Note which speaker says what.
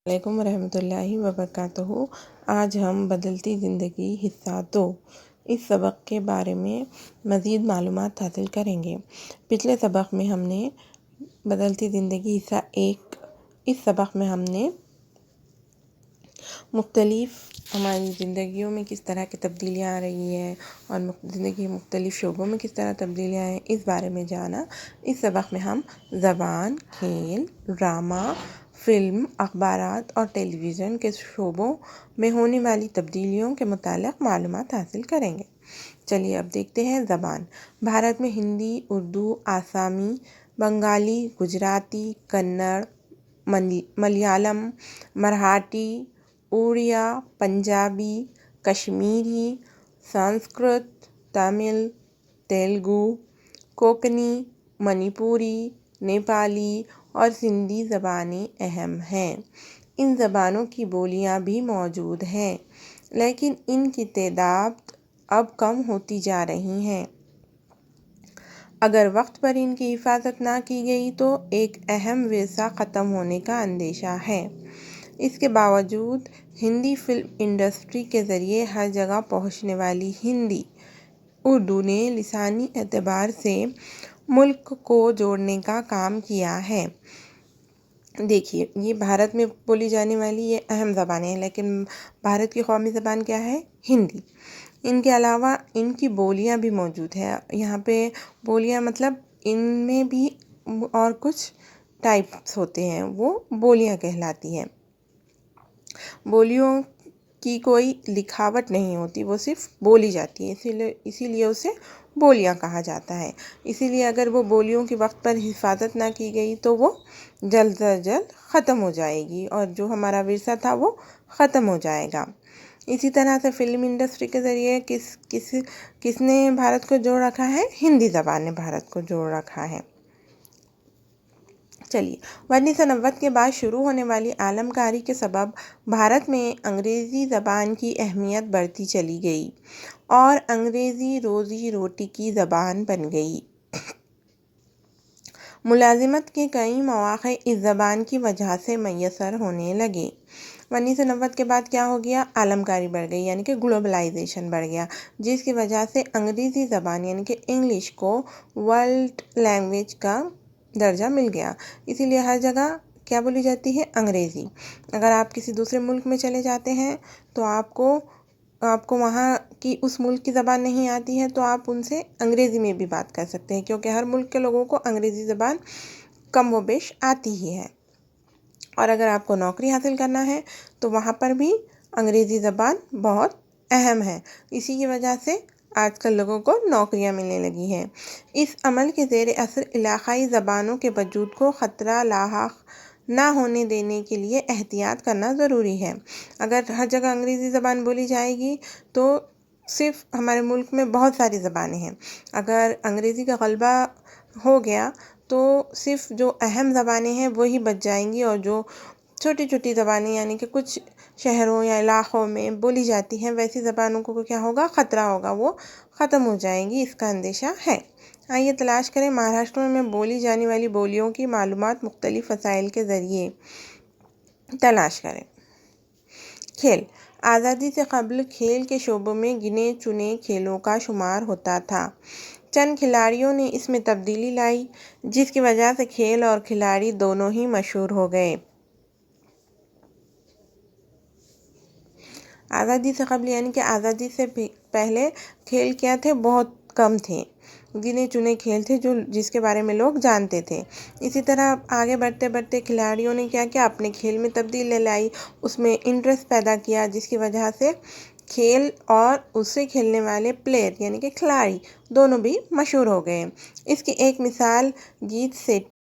Speaker 1: علیکم ورحمۃ اللہ وبرکاتہ۔ آج ہم بدلتی زندگی حصہ 2 اس سبق کے بارے میں مزید معلومات حاصل کریں گے۔ پچھلے سبق میں ہم نے بدلتی زندگی حصہ 1 اس سبق میں ہم نے مختلف ہماری زندگیوں میں کس طرح کی تبدیلیاں آ رہی ہیں اور زندگی کے مختلف شعبوں میں کس طرح تبدیلیاں ہیں اس بارے میں جانا۔ اس سبق میں ہم زبان، کھیل، ڈرامہ، فلم، اخبارات اور ٹیلی ویژن کے شعبوں میں ہونے والی تبدیلیوں کے متعلق معلومات حاصل کریں گے۔ چلیے اب دیکھتے ہیں زبان۔ بھارت میں ہندی، اردو، آسامی، بنگالی، گجراتی، کنڑ، ملیالم، مراٹھی، اڑیا، پنجابی، کشمیری، سنسکرت، تامل، تیلگو، کوکنی، منی پوری، نیپالی اور سندھی زبانیں اہم ہیں۔ ان زبانوں کی بولیاں بھی موجود ہیں، لیکن ان کی تعداد اب کم ہوتی جا رہی ہے۔ اگر وقت پر ان کی حفاظت نہ کی گئی تو ایک اہم ورثہ ختم ہونے کا اندیشہ ہے۔ اس کے باوجود ہندی فلم انڈسٹری کے ذریعے ہر جگہ پہنچنے والی ہندی اردو نے لسانی اعتبار سے ملک کو جوڑنے کا کام کیا ہے۔ دیکھیے، یہ بھارت میں بولی جانے والی یہ اہم زبانیں ہیں، لیکن بھارت کی قومی زبان کیا ہے؟ ہندی۔ ان کے علاوہ ان کی بولیاں بھی موجود ہیں۔ یہاں پہ بولیاں مطلب ان میں بھی اور کچھ ٹائپس ہوتے ہیں، وہ بولیاں کہلاتی ہیں۔ بولیوں کی کوئی لکھاوٹ نہیں ہوتی، وہ صرف بولی جاتی ہے، اسی لیے اسے بولیاں کہا جاتا ہے۔ اسی لیے اگر وہ بولیوں کی وقت پر حفاظت نہ کی گئی تو وہ جلد از جلد ختم ہو جائے گی اور جو ہمارا ورثہ تھا وہ ختم ہو جائے گا۔ اسی طرح سے فلم انڈسٹری کے ذریعے کس نے بھارت کو جوڑ رکھا ہے؟ ہندی زبان نے بھارت کو جوڑ رکھا ہے۔ چلیے، 1990 کے بعد شروع ہونے والی عالمکاری کے سبب بھارت میں انگریزی زبان کی اہمیت بڑھتی چلی گئی اور انگریزی روزی روٹی کی زبان بن گئی۔ ملازمت کے کئی مواقع اس زبان کی وجہ سے میسر ہونے لگے۔ 1990 کے بعد کیا ہو گیا؟ عالمکاری بڑھ گئی، یعنی کہ گلوبلائزیشن بڑھ گیا، جس کی وجہ سے انگریزی زبان یعنی کہ انگلش کو ورلڈ لینگویج کا درجہ مل گیا۔ اسی لیے ہر جگہ کیا بولی جاتی ہے؟ انگریزی۔ اگر آپ کسی دوسرے ملک میں چلے جاتے ہیں تو آپ کو وہاں کی اس ملک کی زبان نہیں آتی ہے تو آپ ان سے انگریزی میں بھی بات کر سکتے ہیں، کیونکہ ہر ملک کے لوگوں کو انگریزی زبان کم و بیش آتی ہی ہے۔ اور اگر آپ کو نوکری حاصل کرنا ہے تو وہاں پر بھی انگریزی زبان بہت اہم ہے۔ اسی کی وجہ سے آج کل لوگوں کو نوکریاں ملنے لگی ہیں۔ اس عمل کے زیر اثر علاقائی زبانوں کے وجود کو خطرہ لاحق نہ ہونے دینے کے لیے احتیاط کرنا ضروری ہے۔ اگر ہر جگہ انگریزی زبان بولی جائے گی تو صرف ہمارے ملک میں بہت ساری زبانیں ہیں، اگر انگریزی کا غلبہ ہو گیا تو صرف جو اہم زبانیں ہیں وہی بچ جائیں گی، اور جو چھوٹی چھوٹی زبانیں یعنی کہ کچھ شہروں یا علاقوں میں بولی جاتی ہیں ویسی زبانوں کو کیا ہوگا؟ خطرہ ہوگا، وہ ختم ہو جائیں گی، اس کا اندیشہ ہے۔ آئیے تلاش کریں مہاراشٹر میں بولی جانے والی بولیوں کی معلومات مختلف وسائل کے ذریعے تلاش کریں۔ کھیل۔ آزادی سے قبل کھیل کے شعبوں میں گنے چنے کھیلوں کا شمار ہوتا تھا۔ چند کھلاڑیوں نے اس میں تبدیلی لائی، جس کی وجہ سے کھیل اور کھلاڑی دونوں ہی مشہور ہو گئے۔ آزادی سے قبل یعنی کہ آزادی سے پہلے کھیل کیا تھے؟ بہت کم تھے، گنے چنے کھیل تھے جس کے بارے میں لوگ جانتے تھے۔ اسی طرح آگے بڑھتے بڑھتے کھلاڑیوں نے کیا کیا؟ اپنے کھیل میں تبدیلی لائی، اس میں انٹرسٹ پیدا کیا، جس کی وجہ سے کھیل اور اس سے کھیلنے والے پلیئر یعنی کہ کھلاڑی دونوں بھی مشہور ہو گئے۔ اس کی ایک مثال گیت سیٹھی